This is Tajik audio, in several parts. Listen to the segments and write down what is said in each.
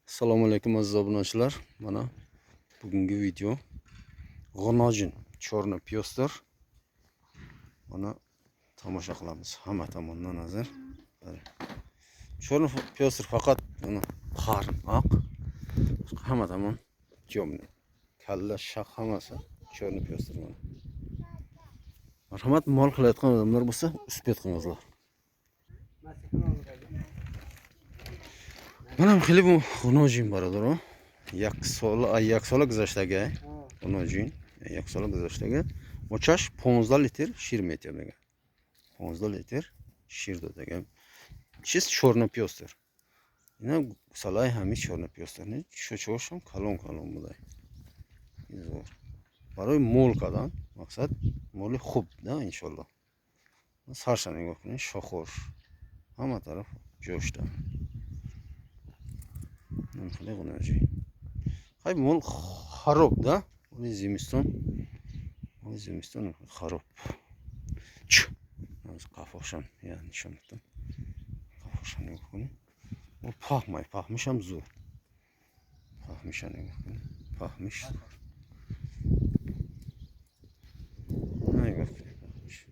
Assalomu alaykum aziz obunachilar. Mana bugungi video g'onojin chorna piyostir. Mana tomosha qilamiz hamma tomondan nazar. Chorna piyostir faqat mana qarin oq. Hamma tomon temniy. Kalla shaq hammasi chorna piyostir mana. Marhamat, mol qilayotgan odamlar bo'lsa, uspet qilingizlar. Mana xili bu g'onojin barodar. یک سال گذشته اونجین یک سال گذشته مچش 15 لیتر شیر میتیم دیگه 15 لیتر شیر داده دیگه چیز چورنا پیاستر اینا سالای همین چورنا پیاستر نه چوچوشم کلون بوده اینجور برای مول کردن مقصد مول خوب نه ان شاء الله سرشن نگاه کنین شاخور همه طرف جوشته خیلی گوناجی خیلی مول خراب ده اون زمستون خراب چ از قفاشم یعنی نشون میدم قفاشم نگاه کنیم و پخمیشم زور پخمیشم نگاه کنیم پخمیش نگاه کنیم پخمیش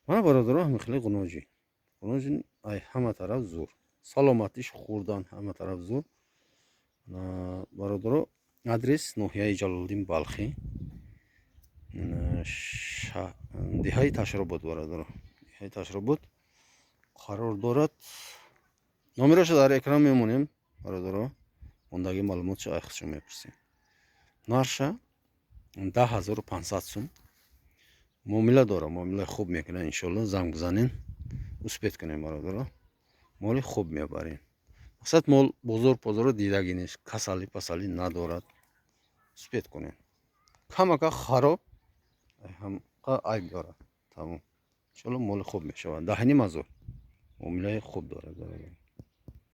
من برادرها خیلی گناجی ای همه طرف زور سلامتیش خوردن همه طرف زور برادرها адрес ноҳияи Ҷалолиддин Балхӣ диҳаи Ташробот бародаро диҳаи Ташробот қарор дорад. номераша дар экран мемонем бародаро мондаги маълумотша ай худшон мепурсем. нарша 10500 сум муомила дора муомилаи хуб мекунад иншоалло занг бизанен успет кунем бародаро моли хуб мебарем. мақсад мол бозор дидагӣ нест касали пасали надорад успет кунем. камака хароб ҳамқа айб дорад тамом иншоалло моли хуб мешавад даҳни мазор муомилаи хуб дорад.